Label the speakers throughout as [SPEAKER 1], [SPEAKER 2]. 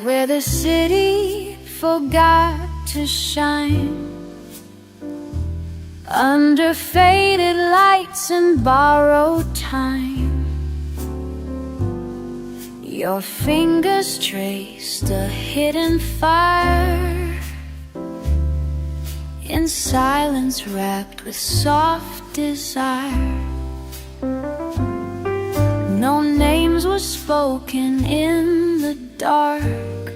[SPEAKER 1] where the city forgot to shine, under faded lights and borrowed time. Your fingers traced a hidden fire, in silence wrapped with soft desire. No names were spoken in the dark,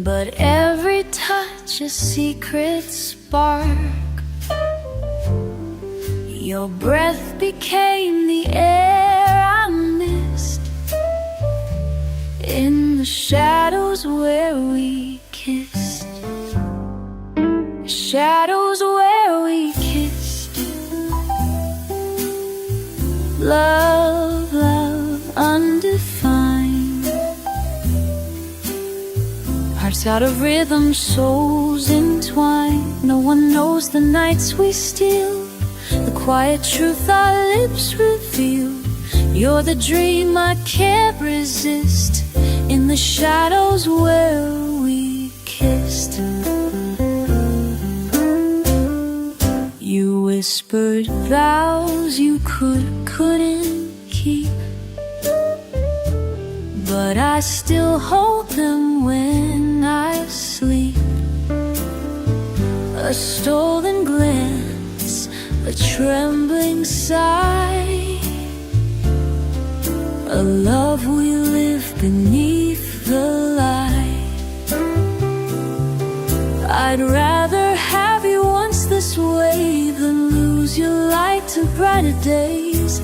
[SPEAKER 1] but every touch a secret spark. Your breath became the air I missed, in the shadows where we kissed. Shadows where we kissed. Love, love undefined. Hearts out of rhythm, souls entwined. No one knows the nights we steal, the quiet truth our lips reveal. You're the dream I can't resist, in the shadows where we kissed. You whispered vows you couldn't keep, but I still hold them when I sleep. A stolen glance, a trembling sigh, a love we live beneath the light. I'd rather have you once this way than lose your light to brighter days.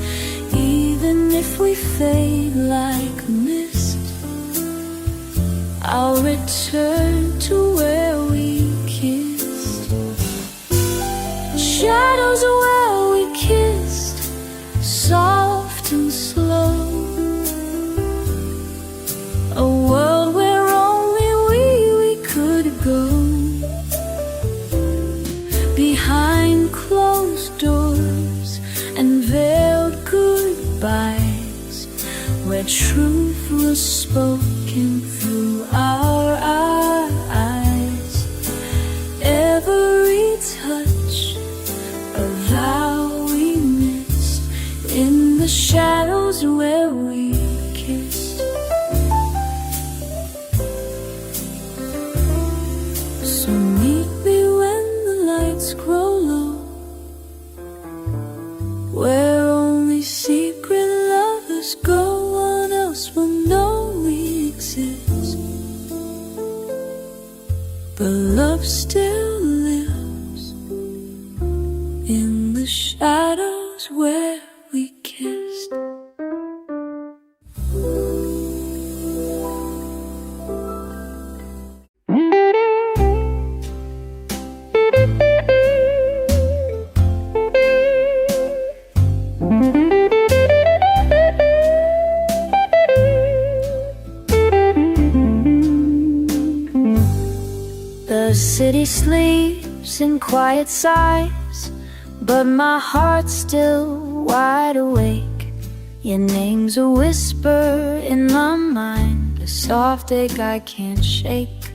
[SPEAKER 1] Even if we fade like mist, I'll return to where we kissed. Shadows where we kissed, soft and slow. A world where only we could go, behind closed doors and veiled goodbyes, where truth was spoken through our eyes. Every touch a vow we missed, in the shadows where we kissed. So meet me when the lights grow low, where only secret lovers go. One else will know we exist, but love still lives in the shadows where we kissed. The city sleeps in quiet sighs, but my heart's still wide awake. Your name's a whisper in my mind, a soft ache I can't shake.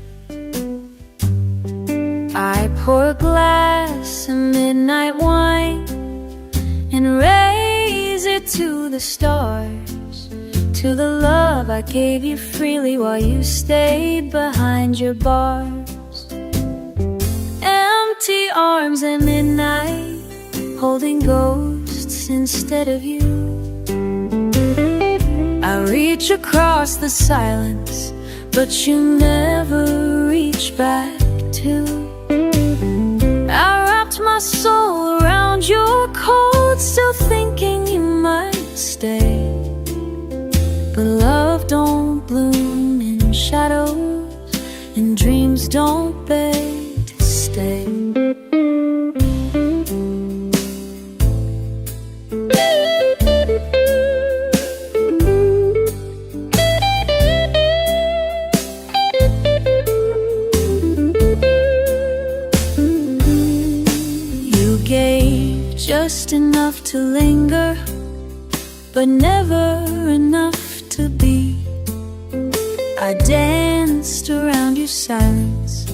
[SPEAKER 1] I pour a glass of midnight wine and raise it to the stars, to the love I gave you freely while you stayed behind your bars. Empty arms at midnight, holding ghosts instead of you. I reach across the silence, but you never reach back too. I wrapped my soul around your cold, still thinking you might stay. But love don't bloom in shadows, and dreams don't beg to stay. Just enough to linger, but never enough to be. I danced around your silence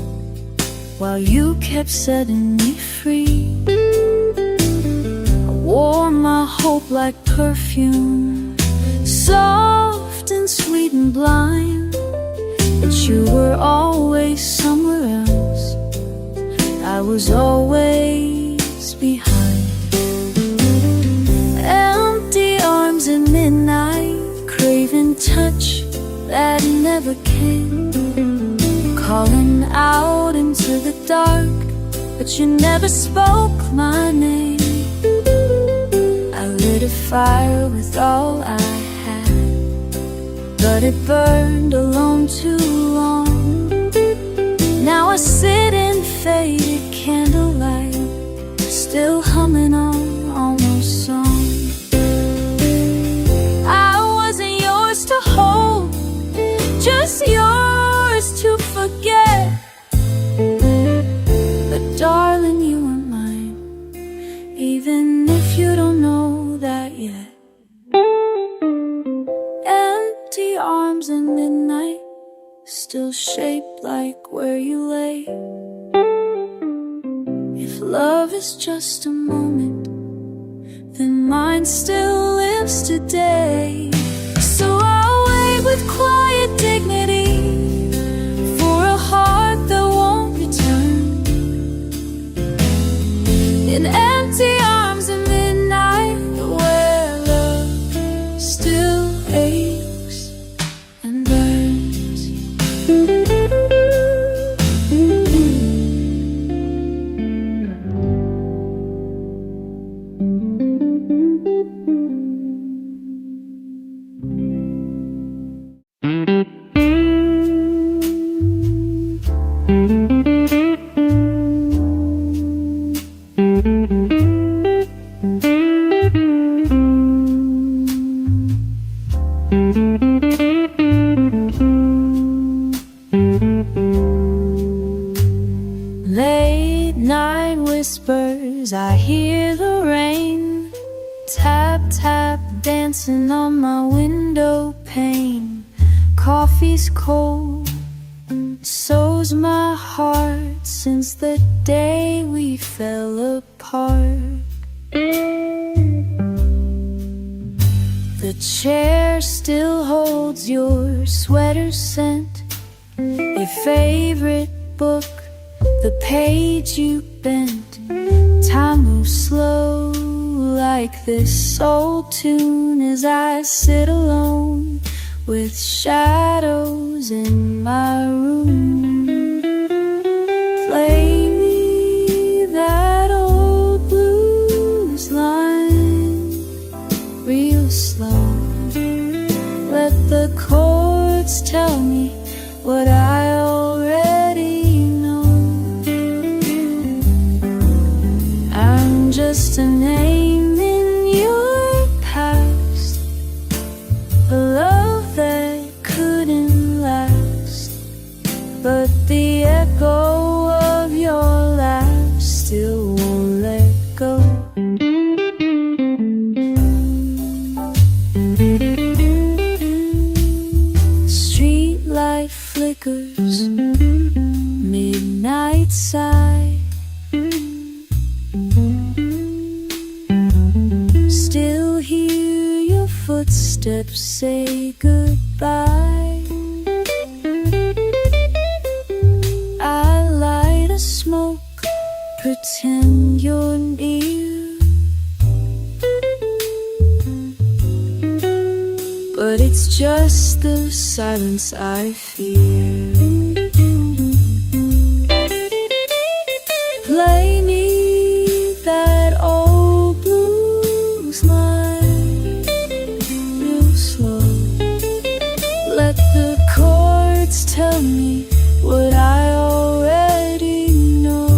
[SPEAKER 1] while you kept setting me free. I wore my hope like perfume, soft and sweet and blind, but you were always somewhere else. I was always behind. Empty arms at midnight, craving touch that never came, calling out into the dark, but you never spoke my name. I lit a fire with all I had, but it burned alone too long. Now I sit in faded candlelight, still humming on almost song. I wasn't yours to hold, just yours to forget. But darling, you are mine, even if you don't know that yet. Empty arms at midnight, still shaped like where you lay. If love is just a moment, then mine still lives today. So I'll wait with quiet dignity for a heart that won't return. In empty arms at midnight, where love still aches and burns. Late night whispers, I hear the rain, tap tap dancing on my window pane. Coffee's cold, so's my heart since the day we fell apart. The chair still holds your sweater scent, your favorite book, the page you bent. Time moves slow like this old tune as I sit alone with shadows in my room. Play me that old blues line real slow. Let the chords tell me what I already know. I'm just a name in your past, a love that couldn't last, but the echo of your laugh still won't let go. Streetlight flickers, midnight sigh, still hear your footsteps say goodbye. I light a smoke, pretend you're near, but it's just the silence I fear. Play me that old blues line real slow. Let the chords tell me what I already know.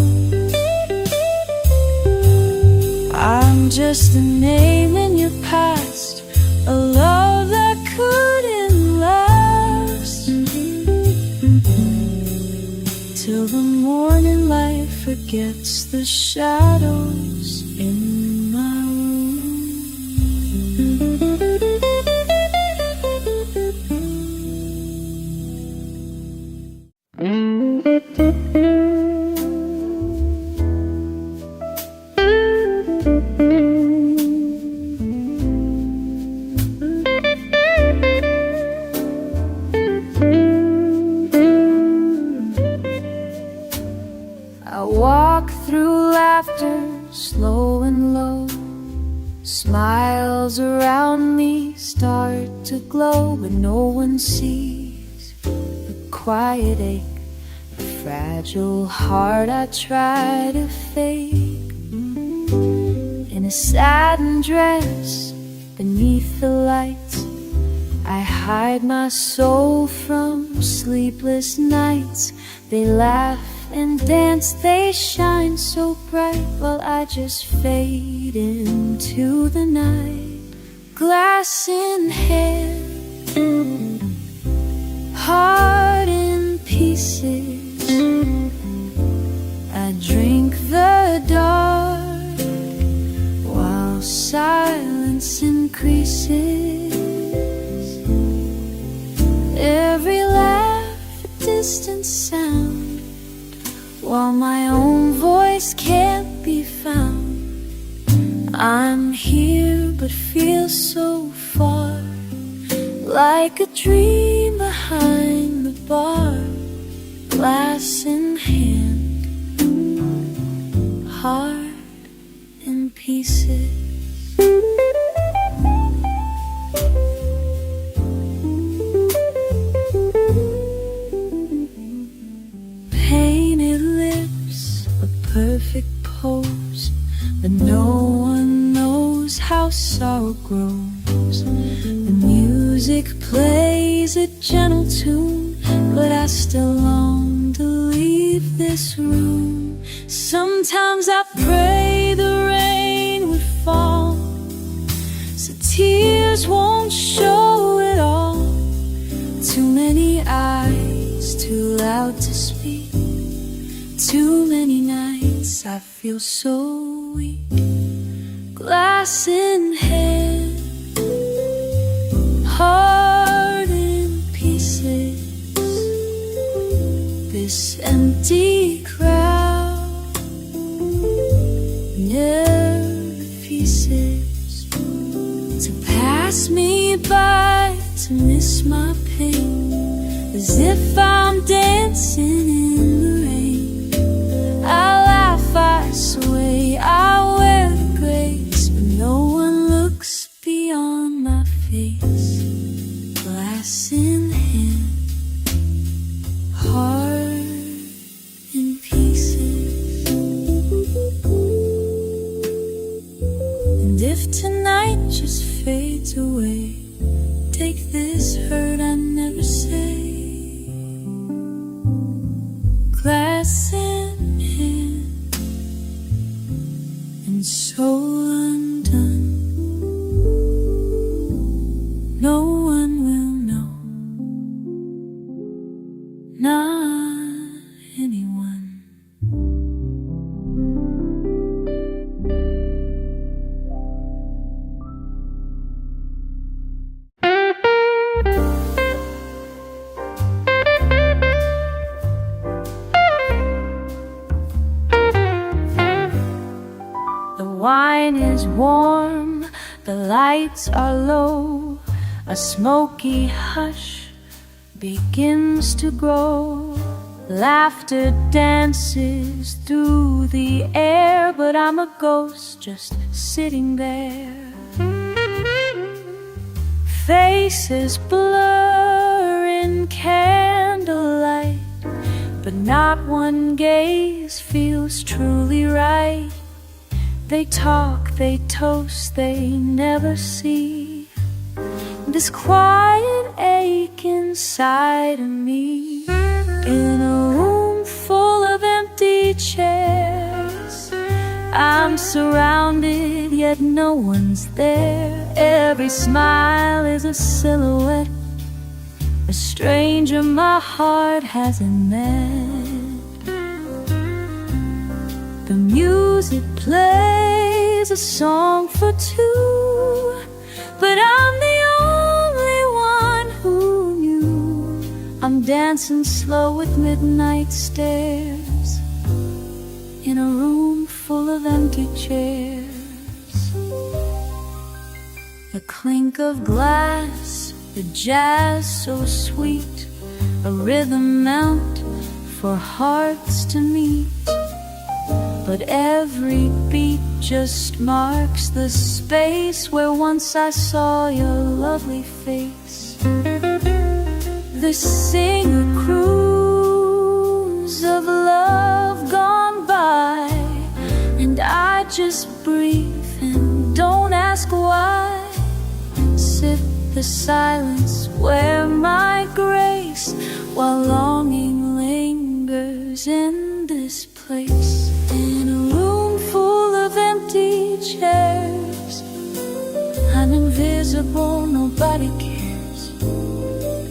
[SPEAKER 1] I'm just a name in your past, a love that couldn't last, till the morning light forgets the shadows in my room. laughter, slow and low. Smiles around me start to glow, but no one sees the quiet ache, the fragile heart I try to fake. In a satin dress beneath the lights, I hide my soul from sleepless nights. They laugh and dance, they shine so bright, while I just fade into the night. Glass in hand, heart in pieces, I drink the dark while silence increases. Every laugh a distant sound, while my own voice can't be found. I'm here but feel so far, like a dream behind the bar. Glass in hand, heart in pieces. Painted lips, a perfect pose, but no one knows how sorrow grows. The music plays a gentle tune, but I still long to leave this room. Sometimes I pray the rain would fall, so tears won't show at all. Too many eyes, too loud to speak. Too many nights I feel so weak. Glass in hand, heart in pieces. This empty crowd never refuses to pass me by, to miss my pain, as if I'm dancing in the rain. I laugh, I sway, I wear the grace, but no one looks beyond my face. Glass in hand, heart in pieces. And if tonight just fades away, take this hurt I never say. Glass in hand and soul undone. No one will know, not anyone. The wine is warm, the lights are low. A smoky hush begins to grow. Laughter dances through the air, but I'm a ghost just sitting there. Faces blur in candlelight, but not one gaze feels truly right. They talk, they toast, they never see this quiet ache inside of me. In a room full of empty chairs, I'm surrounded, yet no one's there. Every smile is a silhouette, a stranger my heart hasn't met. The music plays a song for two, but I'm the only one who knew. I'm dancing slow with midnight stares in a room full of empty chairs. The clink of glass, the jazz so sweet, a rhythm meant for hearts to meet. but every beat just marks the space where once I saw your lovely face. The singer croons of love gone by, and I just breathe and don't ask why. Sip the silence, wear my grace, while longing lingers in this place. In a room full of empty chairs, I'm invisible, nobody cares.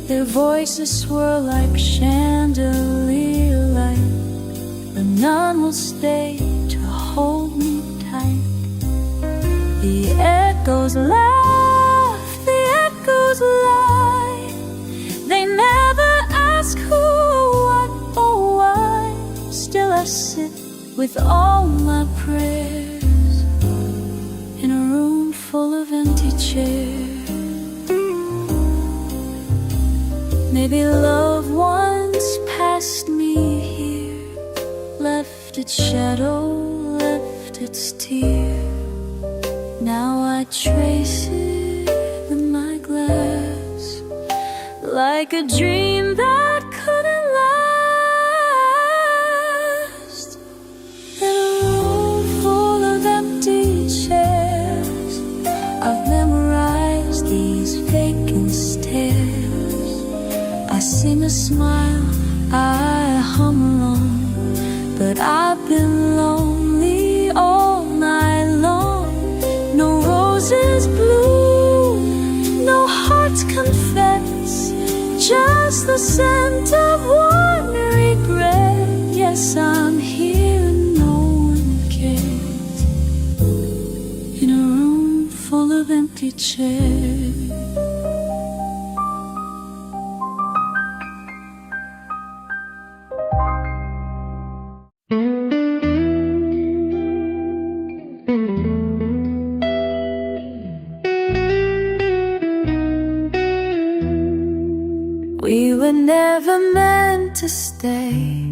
[SPEAKER 1] Their voices swirl like chandelier light, but none will stay to hold me tight. The echoes laugh, the echoes lie. They never ask who or what or why. Still I sit with all my prayers in a room full of empty chairs. Maybe love once passed me here, left its shadow, left its tear. Now I trace it with my glass, like a dream that couldn't last. In a room full of empty chairs, I've memorized these vacant stares. I seem to smile, I hum along, but I've been lonely all night long. No roses bloom, no hearts confess, just the scent of one regret. Yes, I'm here and no one cares, in a room full of empty chairs. We were never meant to stay,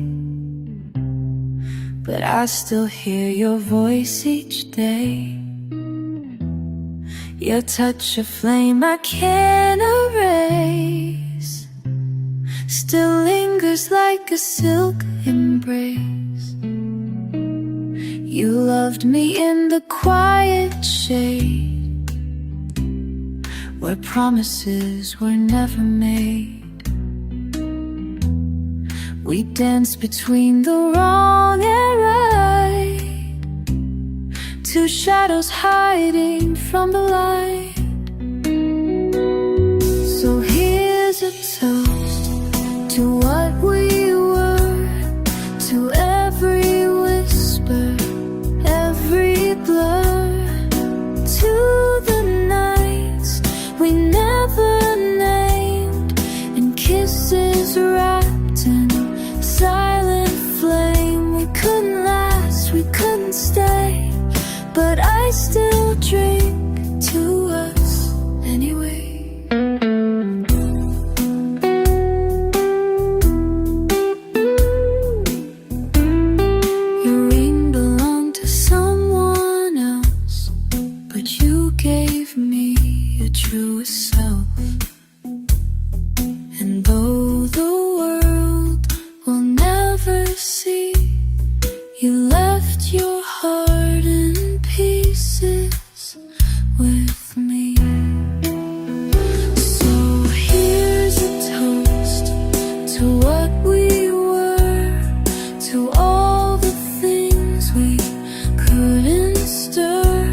[SPEAKER 1] but I still hear your voice each day. Your touch, a flame I can't erase, still lingers like a silk embrace. You loved me in the quiet shade, where promises were never made. We danced between the wrong and right, two shadows hiding from the light. So here's a toast to what we were, to every whisper, every blur, to the nights we never named, and kisses wrapped in silent flame. We couldn't last, we couldn't stay, but I still drink to us anyway. Your ring belonged to someone else, but you gave me your truest self. And though the world will never see, you left your heart in pieces with me. So here's a toast to what we were, to all the things we couldn't stir,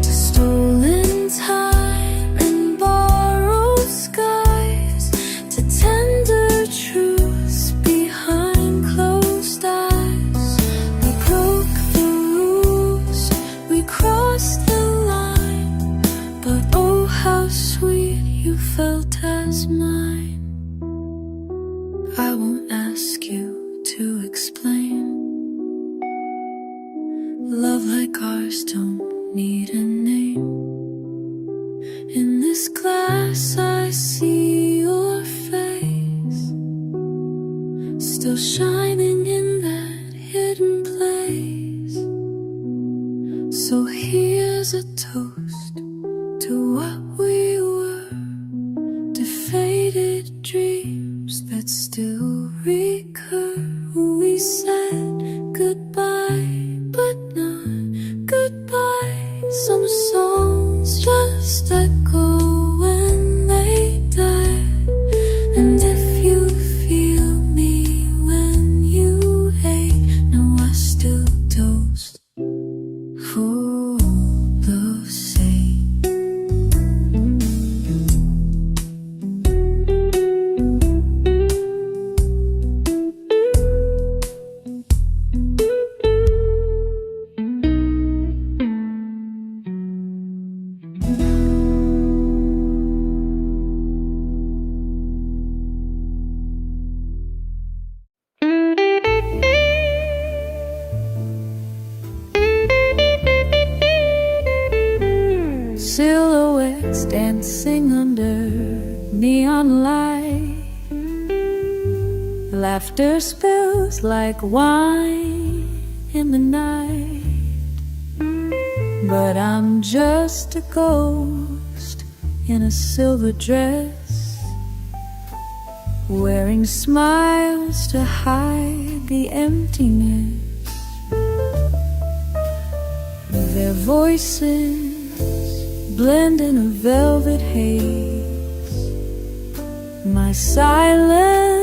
[SPEAKER 1] to stolen time and borrowed skies, to tender truths behind closed eyes. We broke the rules, we crossed the line, but oh how sweet you felt as mine. I won't ask you to explain. Love like ours don't need a name. In this glass I see your face, still shining in that hidden place. is a toast to what we were, to faded dreams that still recur. We said goodbye, but not goodbye. Some songs just echo when they die. And if you feel me when you hate, no, I still toast for love's sake. Silhouettes dancing under neon light. Laughter spills like wine in the night. But I'm just a ghost in a silver dress, wearing smiles to hide the emptiness. Their voices blend in a velvet haze. My silence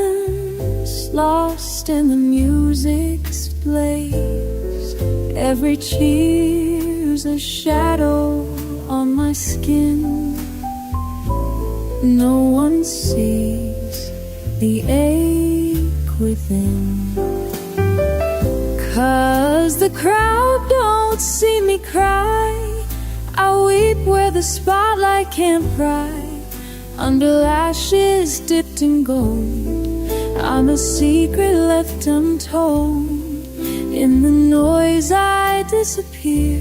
[SPEAKER 1] lost in the music's blaze. Every cheer's a shadow on my skin. No one sees the ache within, 'cause the crowd don't see me cry. I weep where the spotlight can't pry. Under lashes dipped in gold, I'm a secret left untold. In the noise I disappear,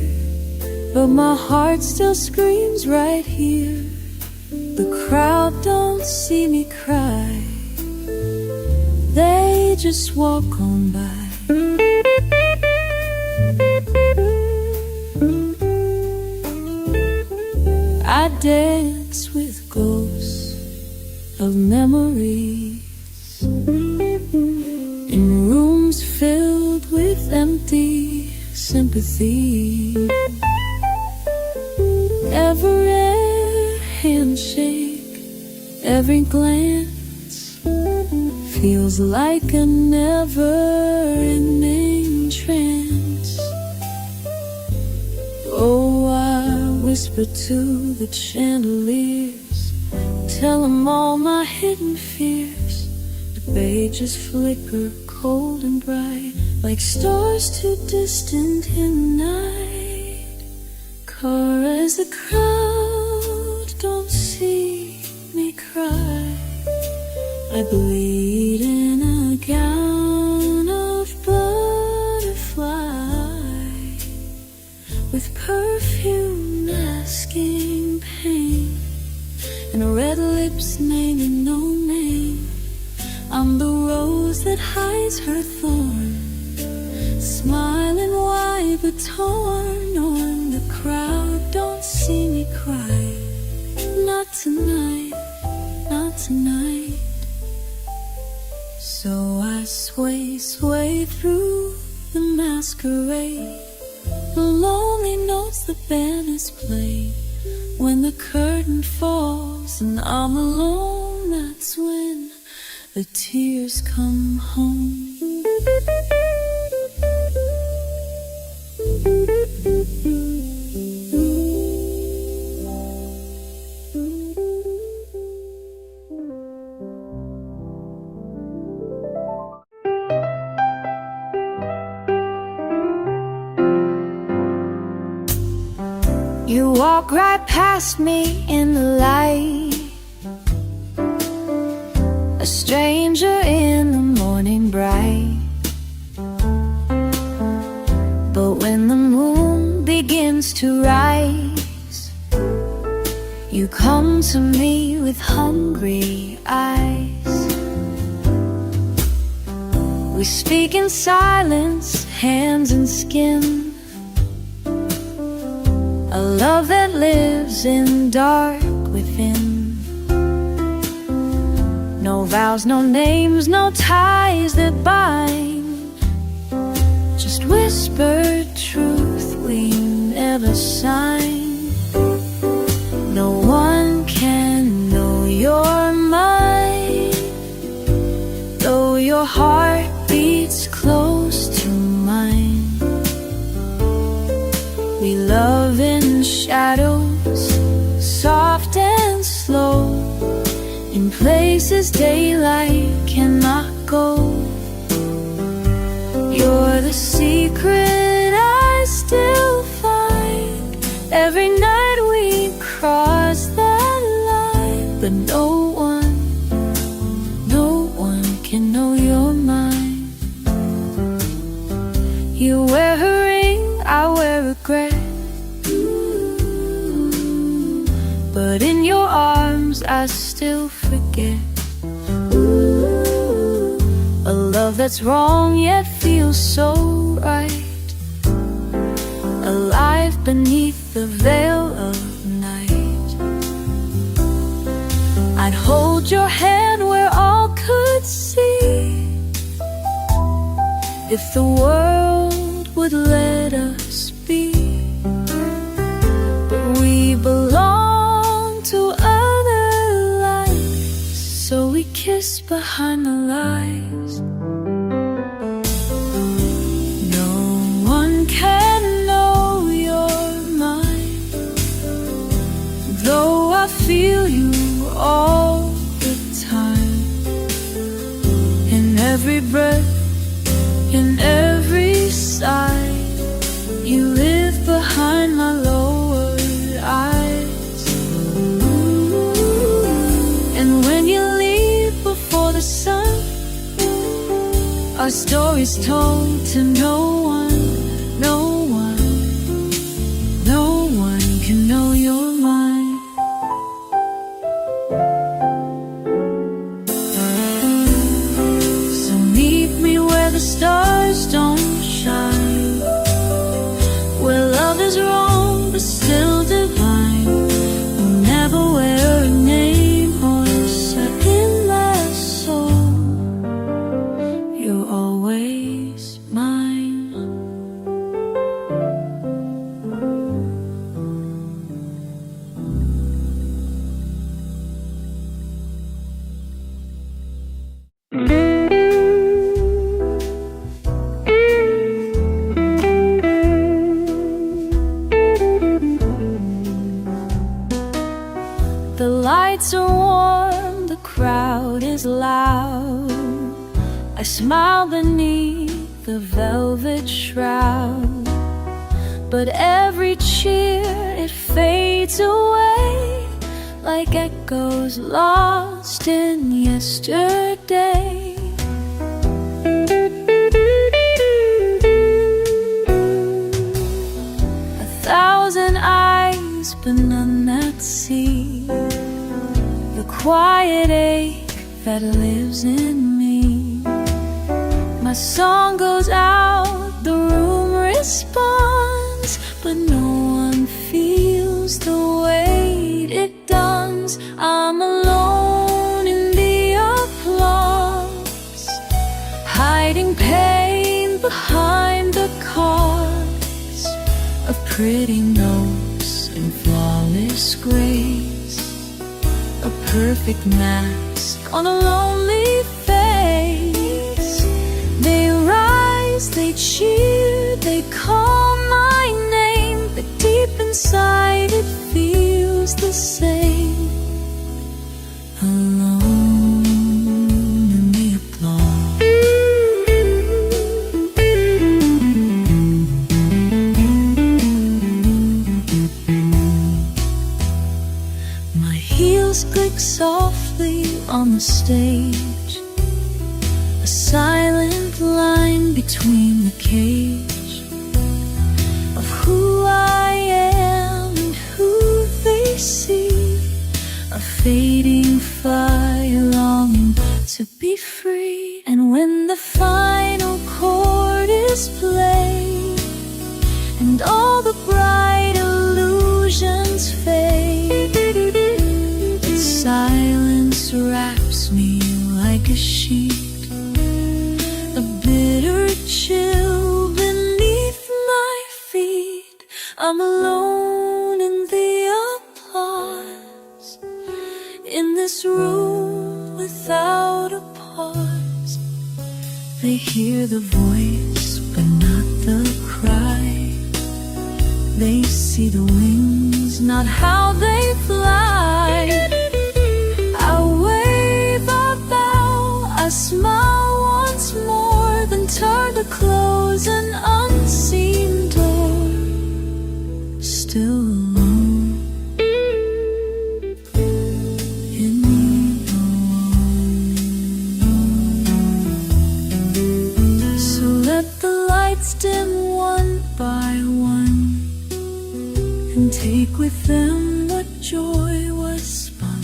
[SPEAKER 1] but my heart still screams right here. The crowd don't see me cry, they just walk on by. I dance with ghosts of memories in rooms filled with empty sympathy. Every handshake, every glance feels like a never-ending trance. Oh, I whisper to the chandeliers, tell them all my hidden fears, but they just flicker cold and bright, like stars too distant in the night. 'Cause the crowd don't see me cry, I bleed in a gown of butterfly, with perfume masking pain, and red lips naming no name. I'm the rose that hides her thorn, smiling wide but torn on. The crowd don't see me cry, not tonight, not tonight. So I sway through the masquerade, the lonely notes the band has played. When the curtain falls and I'm alone, that's when the tears come home. You walk right past me in the light, a stranger in the morning bright. But when the moon begins to rise, you come to me with hungry eyes. We speak in silence, hands and skin, a love that lives in dark within. No vows, no names, no ties that bind, just whispered truth we never signed. No one can know your mind, though your heart beats close to mine. We love in shadows, soft and slow, in places daylight cannot go. You're the secret I still find every night we cross that line. But no one can know you're mine. You wear a ring, I wear regret, but in your arms I still forget. A love that's wrong yet feels so right, alive beneath the veil of night. I'd hold your hand where all could see, if the world would let us be. But we belong to other lives, so we kiss behind the lies. No one can know you're mine, though I feel you all the time. In every breath, in every sigh, you live behind my lowered eyes. And when you leave before the sun, our story's told to no one, no one, no one can know you're mine. So meet me where the stars don't shine, where love is wrong but still divine. We'll never wear a name or set in my soul. You're always mine. The lights are warm, the crowd is loud. I smile beneath the velvet shroud, but every cheer, it fades away like echoes lost in yesterday. A thousand eyes, but none that see the quiet ache that lives in me. My song goes out, the room responds, but no one feels the weight it does. I'm alone in the applause, hiding pain behind the cause of pretty notes and flawless grace, a perfect mask on a lonely face. They rise, they cheer, they call my name, but deep inside it feels the same. Alone in the applause. My heels click softly on the stage, a silent line between the cage of who I am and who they see, a fading fire longing to be free. And when the final chord is played and all the bright illusions I'm alone in the applause, in this room without a pause. They hear the voice but not the cry. They see the wings, not how they fly. I wave, I bow, I smile once more, then turn to close an unseen door. Still alone in the world. So let the lights dim one by one, and take with them what joy was spun.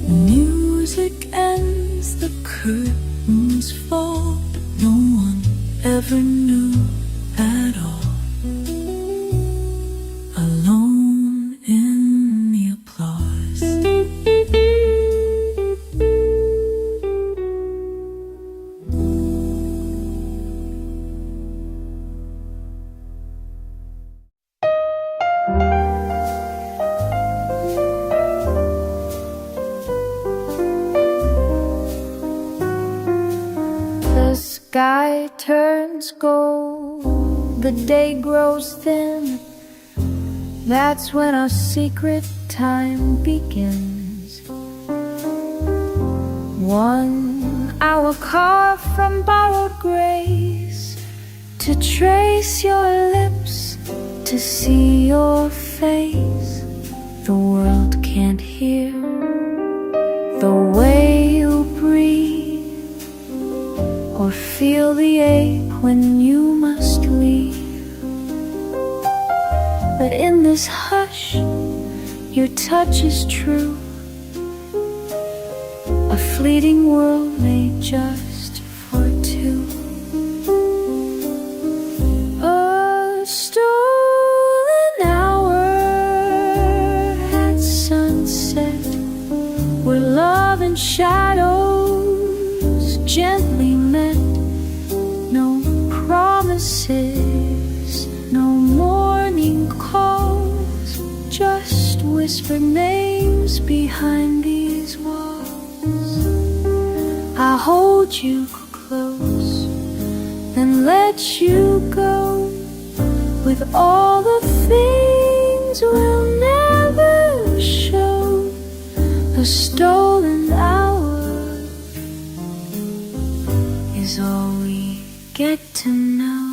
[SPEAKER 1] The music ends, the curtains fall, but no one ever knew at all. Alone in the applause. The sky turns gold, the day grows thin. That's when our secret time begins. 1 hour car from borrowed grace, to trace your lips, to see your face. The world can't hear the way you breathe, or feel the ache when you must leave. But in this hush, your touch is true, a fleeting world made just for two. A stolen hour at sunset, where love and shadows gently met. No promises, no morning calls, just whispered names behind these walls. I hold you close, then let you go, with all the things we'll never show. A stolen hour is all we get to know.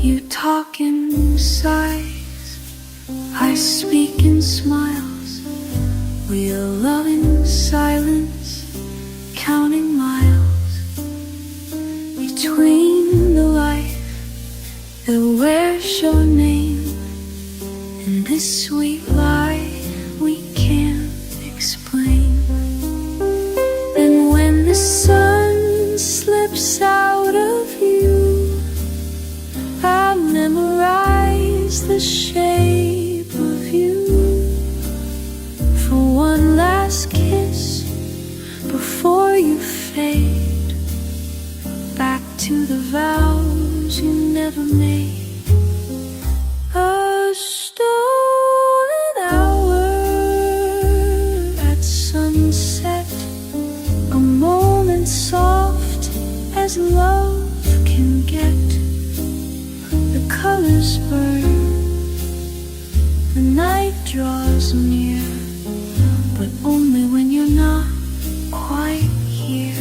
[SPEAKER 1] You talk in sighs, I speak in smiles. We'll love in silence, counting miles between the life that wears your name and this sweet lie we can't explain. And when the sun slips out of you, I memorize the shape of you, for one last kiss before you fade back to the vows you never made. A stolen hour at sunset, a moment soft as love can get. The colors burn, the night draws near, but only when you're not quite here.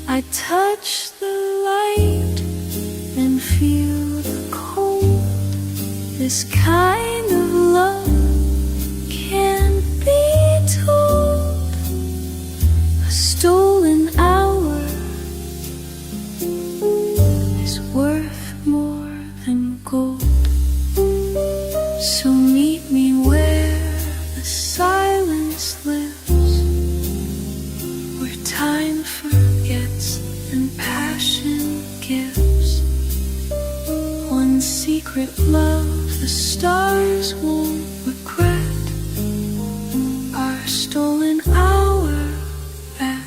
[SPEAKER 1] I touch the light and feel the cold. This kind of love can't be told. A stolen hour is worth more than gold. So meet me where the silence lives, where time forgets and passion gives. One secret love the stars won't regret, our stolen hour at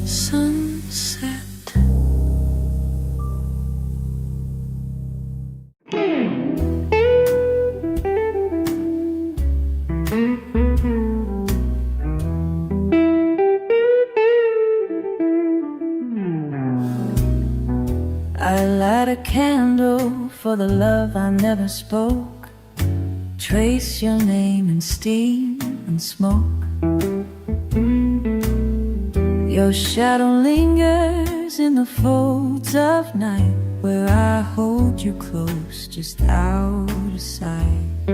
[SPEAKER 1] sunset. Light a candle for the love I never spoke. Trace your name in steam and smoke. Your shadow lingers in the folds of night, where I hold you close, just out of sight.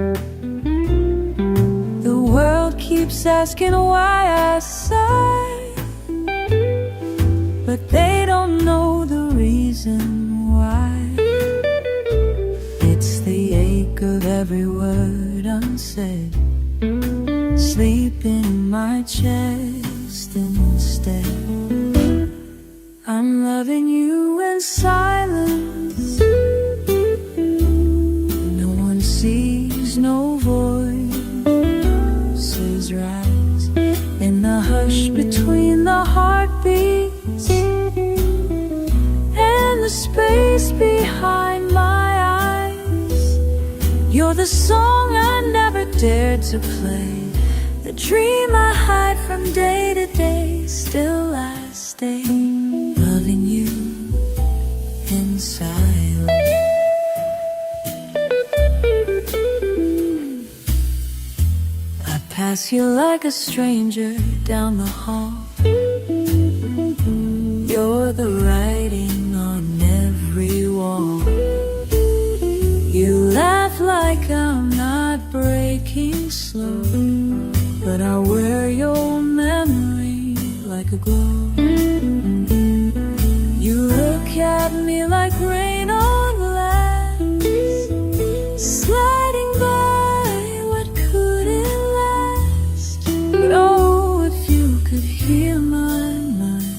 [SPEAKER 1] The world keeps asking why I sigh, but they don't know the reason why. It's the ache of every word unsaid, sleeping in my chest instead. I'm loving you in silence. No one sees, no voices rise in the hush between the heartbeats and the space behind my eyes. You're the song I never dared to play, the dream I hide from day to day. Still I stay, loving you in silence. I pass you like a stranger down the hall. You're the writing on every wall. You laugh like I'm not breaking slow, but I wear your memory like a glow. You look at me like rain on glass, sliding by what couldn't last. But oh, if you could hear my mind,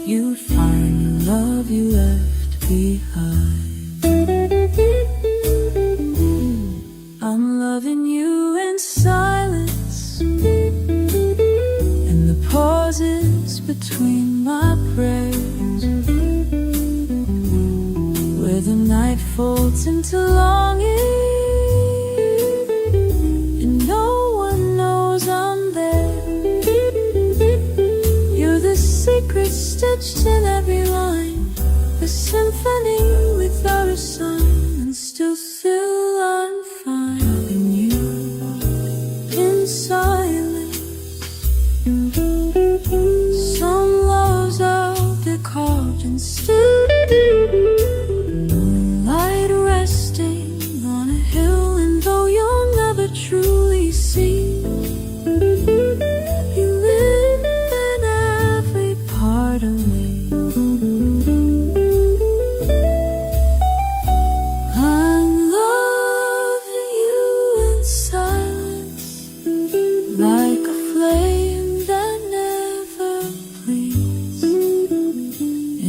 [SPEAKER 1] you'd find the love you left behind. I'm loving you in silence, in the pauses between my prayers, where the night folds into longing and no one knows I'm there. You're the secret stitched in every line, a symphony without a sign, and still I'm fine loving you in silence. Some loves out their carved and still, moonlight resting on a hill, and though you'll never truly see, you live in every part of me. I'm loving you in silence, like a flame that never bleeds,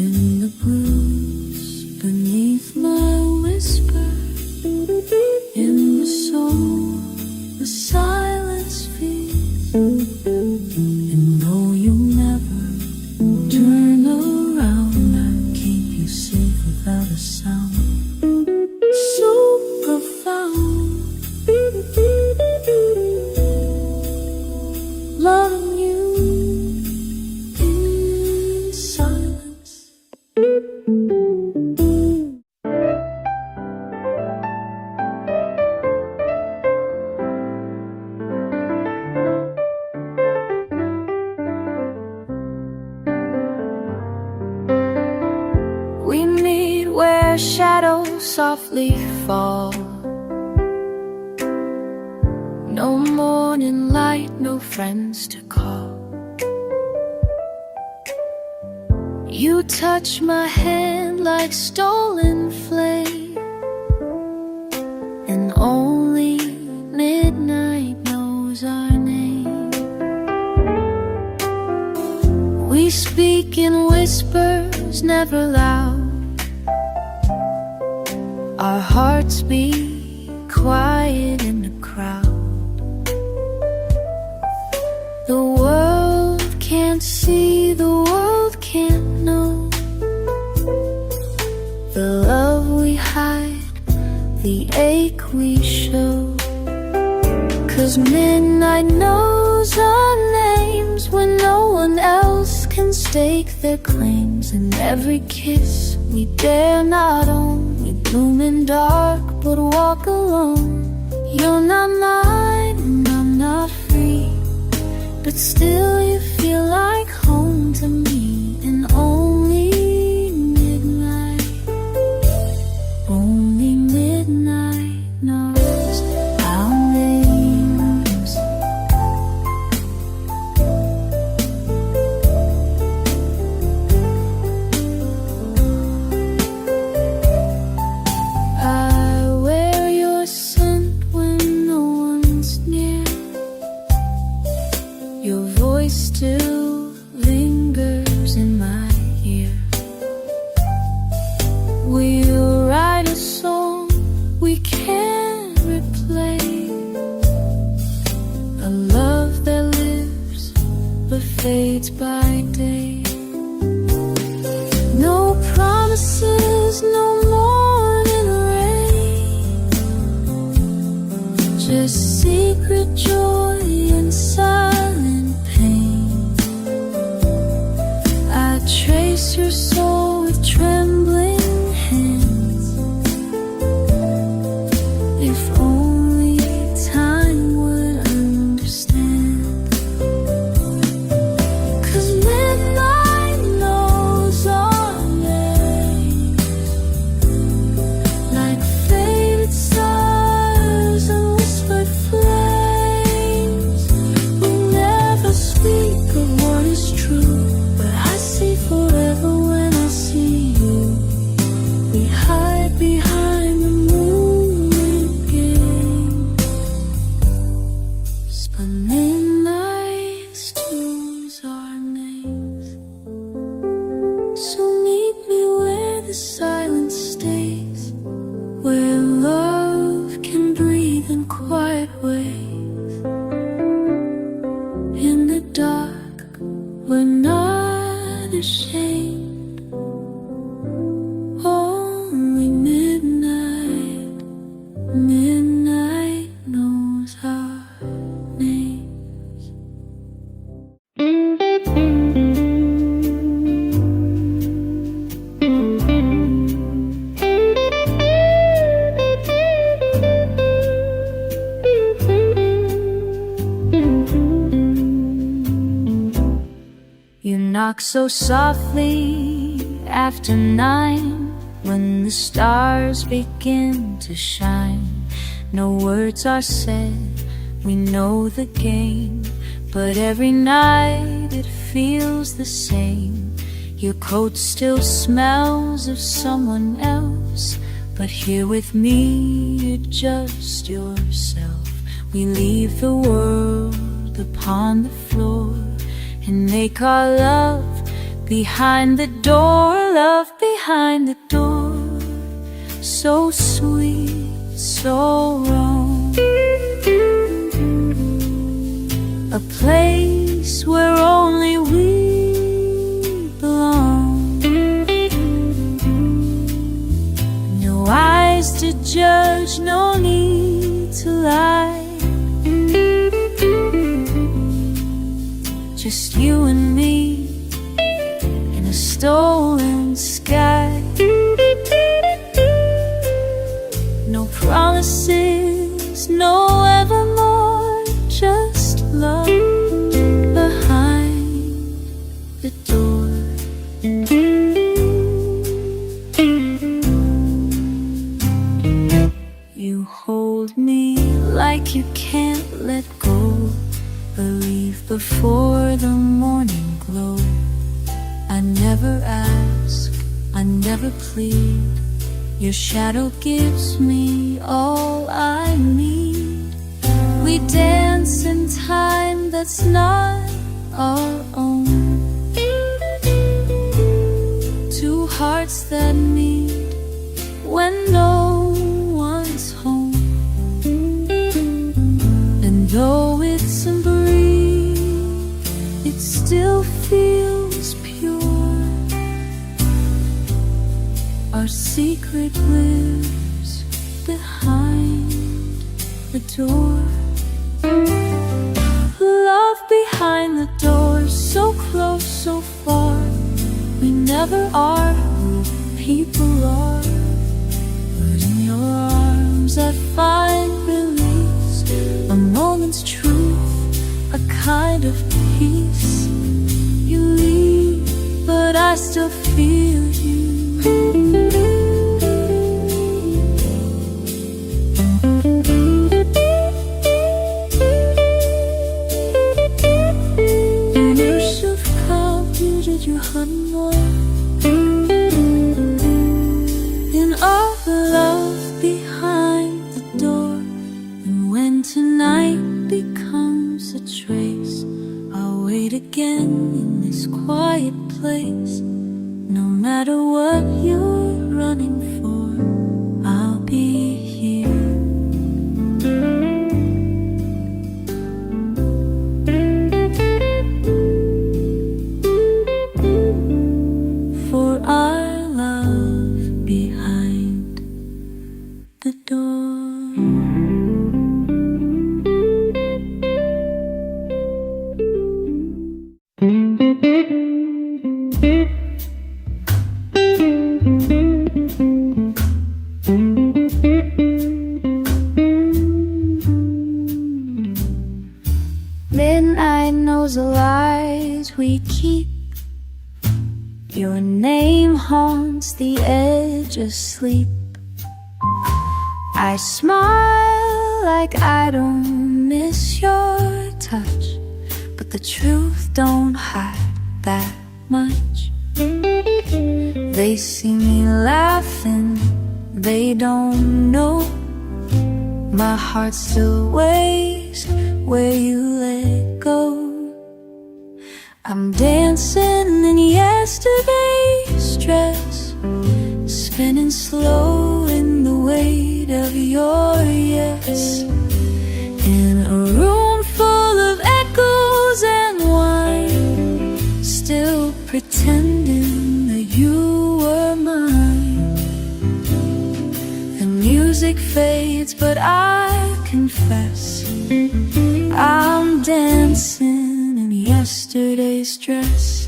[SPEAKER 1] in the blues beneath my whisper, in the soul the silence feeds. And though you never turn around, I keep you safe without a sound. So profound, loving you in silence. We meet where shadows softly fall. No morning light, no friends to call. You touch my hand like stolen flame, and only midnight knows our name. We speak in whispers, never loud. Our hearts beat quiet in the crowd. The world can't see, the world can't know the love we hide, the ache we show. 'Cause midnight knows our names when no one else can stake their claims. And every kiss we dare not own, we bloom in dark but walk alone. You're not mine and I'm not free, but still you feel like home to me. And only midnight knows our names. I wear your scent when no one's near. Your voice still lingers in my ear. We'll write a song we can't replay, a love that lives but fades by day. No promises, no morning rain, just secret joy and silent pain. I trace your soul with trembling hands. If only time would understand. 'Cause midnight knows our names, like faded stars and whispered flames. We never speak of what is true, but I see forever when I see you. We hide behind the moonlit games, but midnight steals our names. So meet me where the silence stays, where love can breathe in quiet ways. In the dark, we're not ashamed. Only midnight knows our names. You knock so softly after 9, when the stars begin to shine. No words are said, we know the game, but every night it feels the same. Your coat still smells of someone else, but here with me you're just yourself. We leave the world upon the floor and make our love behind the door. Love behind the door, so sweet, so wrong. A place where only we belong. No eyes to judge, no need to lie. Just you and me in a stolen sky. No promises, no evermore, just love behind the door. You hold me like you can't let go, believe before the morning glow. I never ask, I never plead. Your shadow gives me all I need. We dance in time that's not our own. Two hearts that meet when no one's home. And though it's a breeze, it still feels pure. Our secret lives behind the door. Love behind the door, never are who people are. But in your arms I find release, a moment's truth, a kind of peace. You leave, but I still feel you. In all the love behind the door. And when tonight becomes a trace, I'll wait again in this quiet place. No matter what you're running for, I'll be here. For our love behind the door. Midnight knows the lies we keep. Your name haunts the edge of sleep. I smile like I don't miss your touch, but the truth don't hide that much. They see me laughing, they don't know my heart still weighs where you let go. I'm dancing in yesterday's dress, spinning slow in the weight of your yes. In a room full of echoes and wine, still pretending that you were mine. The music fades, but I confess I'm dancing in yesterday's dress.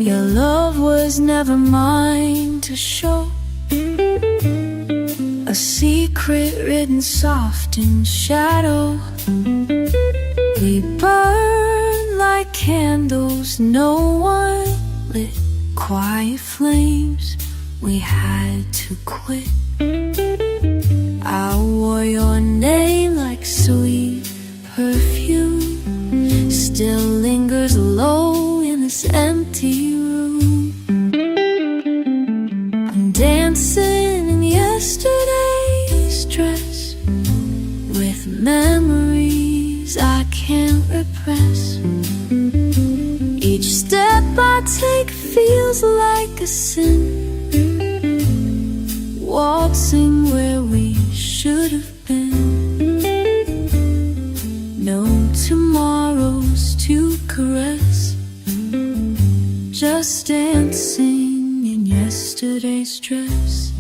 [SPEAKER 1] Your love was never mine to show, a secret written soft in shadow. We burn like candles no one lit, quiet flames we had to quit. I wore your name like sweet perfume, still lingers low in this empty room. I'm dancing in yesterday's dress, with memories I can't repress. Each step I take feels like a sin, waltzing where we should have been. No tomorrows to caress, just dancing in yesterday's dress.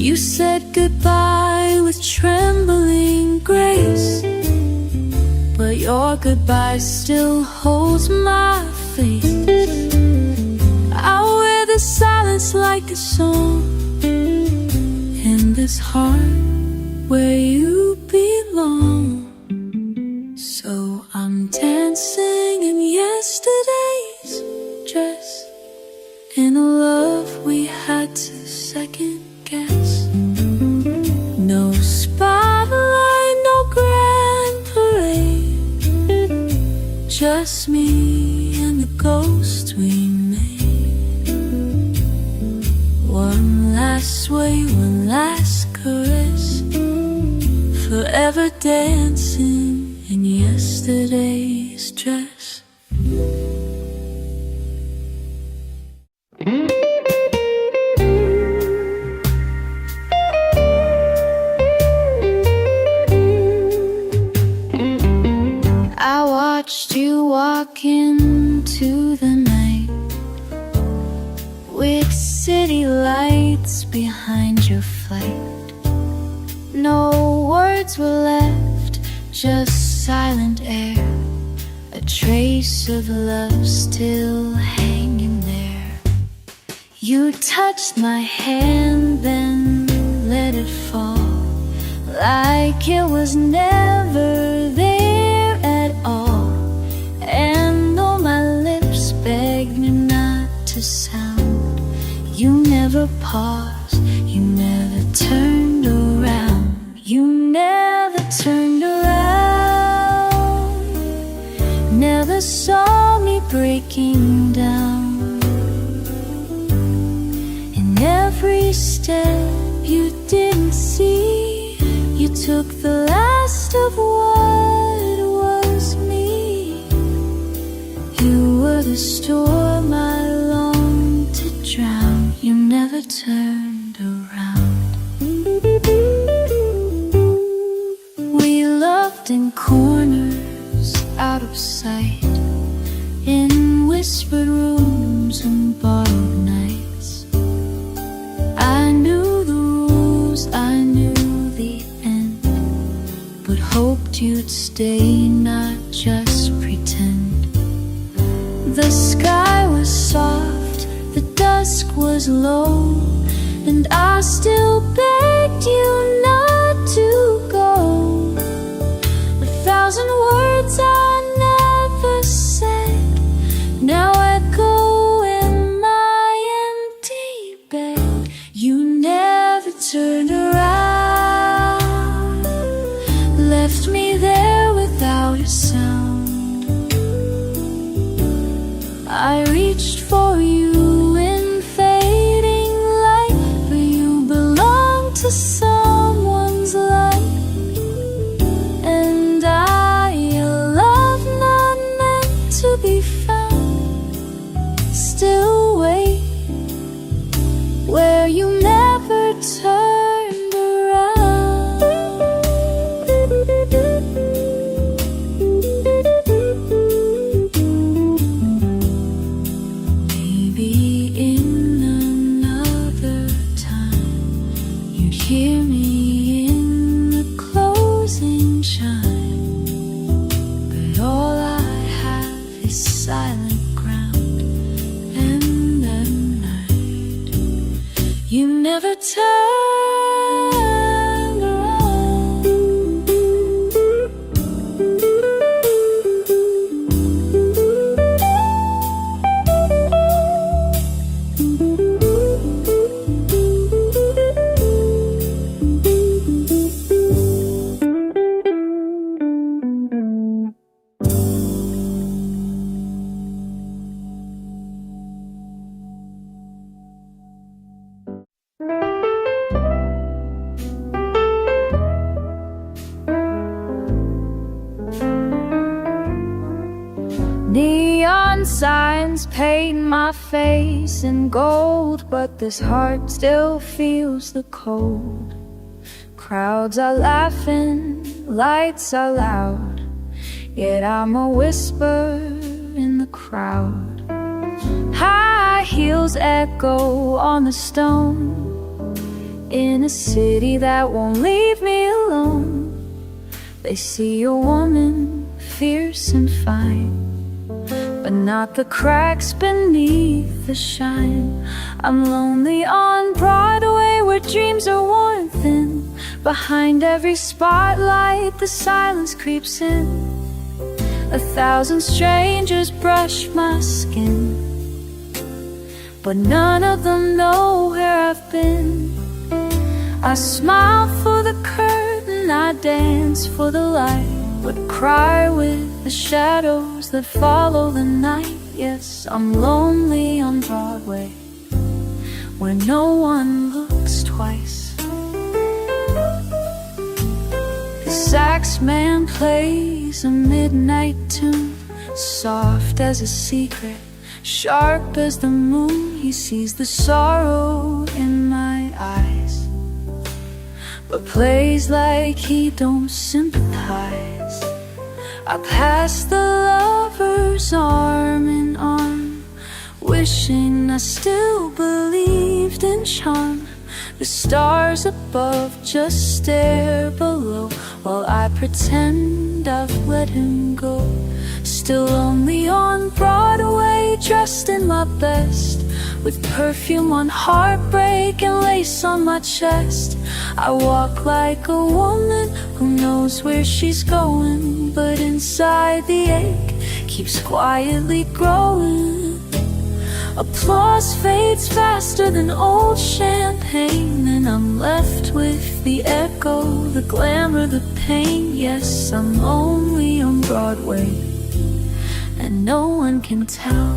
[SPEAKER 1] You said goodbye with trembling grace, but your goodbye still holds my face. I wear the silence like a song in this heart where you belong. So I'm dancing in yesterday's dress, in a love we had to second guess. No spotlight, no grand parade, just me and the ghost we made. One last sway, one last caress, forever dancing in yesterday's dress. I watched you walk into the night, with city lights behind your flight. No words words were left, just silent air, a trace of love still hanging there. You touched my hand, then let it fall, like it was never there at all. And though my lips begged me not to sound, you never paused, you never turned around. You never turned around, never saw me breaking down. In every step you didn't see, you took the last of what was me. You were the storm I longed to drown. You never turned around. We loved in corners out of sight, in whispered rooms and borrowed nights. I knew the rules, I knew the end, but hoped you'd stay, not just pretend. The sky was soft, the dusk was low, and I still begged you not to go. A thousand words I never said now echo in my empty bed. You never turned around, left me there without a sound. I reached for you in fading light, but you belong to someone's life. And I, a love not meant to be found, still wait where you never turned around. Maybe in another time you'd hear me in the closing chime, but all I have is silent ground. And at night you never turned around. Neon signs paint my face in gold, but this heart still feels the cold. Crowds are laughing, lights are loud, yet I'm a whisper in the crowd. High heels echo on the stone, in a city that won't leave me alone. They see a woman fierce and fine, but not the cracks beneath the shine. I'm lonely on Broadway where dreams are worn thin. Behind every spotlight the silence creeps in. 1,000 strangers brush my skin, but none of them know where I've been. I smile for the curtain, I dance for the light, but cry with the shadows that follow the night. Yes, I'm lonely on Broadway, where no one looks twice. The sax man plays a midnight tune, soft as a secret, sharp as the moon. He sees the sorrow in my eyes, but plays like he don't sympathize. I pass the lovers arm in arm, wishing I still believed in charm. The stars above just stare below, while I pretend I've let him go. Still lonely on Broadway, dressed in my best, with perfume on heartbreak and lace on my chest. I walk like a woman who knows where she's going, but inside the ache keeps quietly growing. Applause fades faster than old champagne, and I'm left with the echo, the glamour, the pain. Yes, I'm only on Broadway, and no one can tell.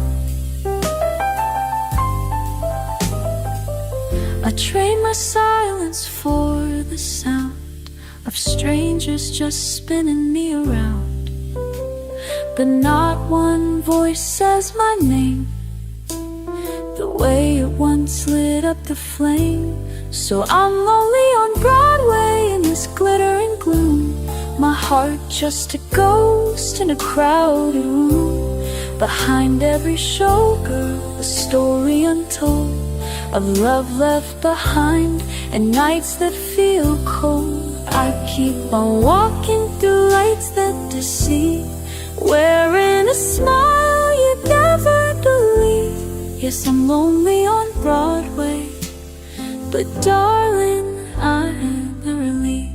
[SPEAKER 1] I trade my silence for the sound of strangers just spinning me around, but not one voice says my name the way it once lit up the flame. So I'm lonely on Broadway in this glittering gloom, my heart just a ghost in a crowded room. Behind every showgirl, a story untold of love left behind and nights that feel cold. I keep on walking through lights that deceive, wearing a smile you'd never believe. Yes, I'm lonely on Broadway, but darling, I'm a relief.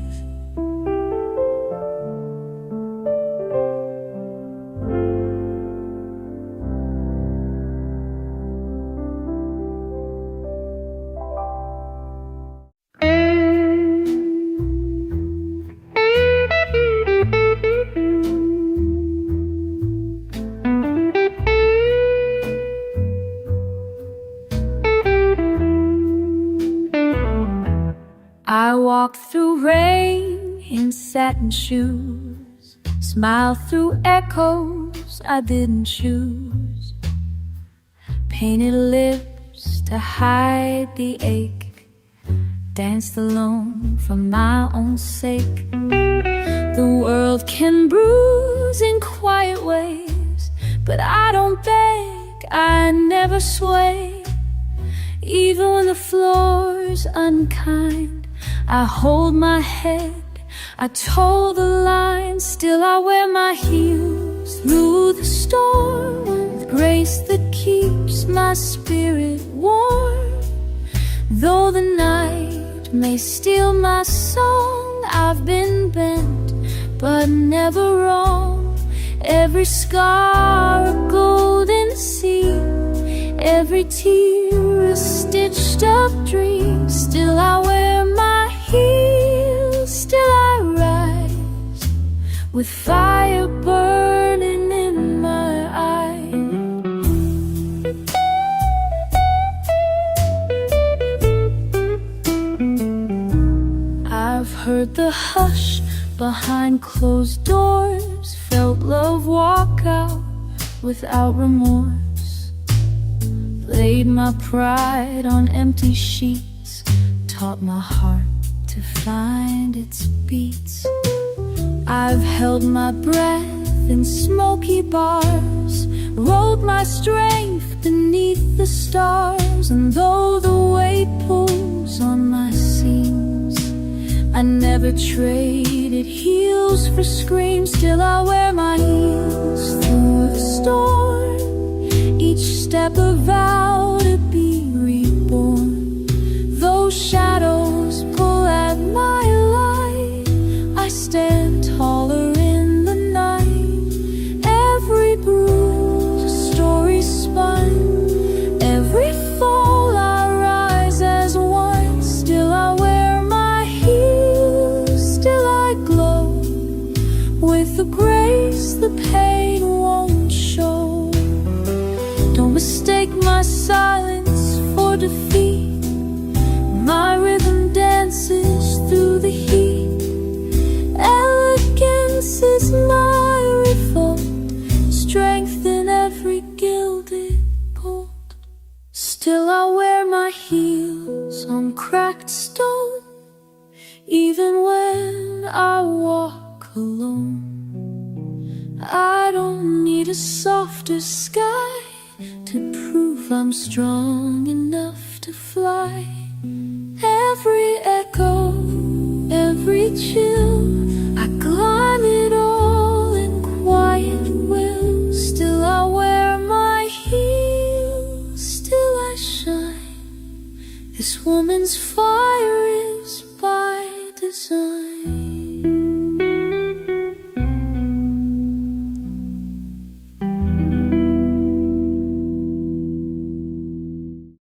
[SPEAKER 1] I walk through rain in satin shoes, smile through echoes I didn't choose, painted lips to hide the ache, danced alone for my own sake. The world can bruise in quiet ways, but I don't beg, I never sway. Even when the floor's unkind, I hold my head, I toe the line. Still I wear my heels through the storm, with grace that keeps my spirit warm. Though the night may steal my song, I've been bent, but never wrong. Every scar a golden seam, every tear a stitched up dream. Still I wear my heels, still I rise, with fire burning in my eyes. I've heard the hush behind closed doors, felt love walk out without remorse, laid my pride on empty sheets, taught my heart to find its beats. I've held my breath in smoky bars, rolled my strength beneath the stars. And though the weight pulls on my seams, I never traded heels for screams. Still I wear my heels through the storm, each step a vow to be reborn. Those shadows pull at my light, I stand taller in the night. Every bruise a story spun, every fall I rise as one. Still I wear my heels, still I glow, with the grace the pain won't show. Don't mistake my silence for defeat, my rhythm dances through the heat. Elegance is my revolt, strength in every gilded gold. Still I wear my heels on cracked stone, even when I walk alone. I don't need a softer sky to prove I'm strong enough to fly. chill. I climb it all in quiet will. Still I wear my heels, still I shine. This woman's fire is by design.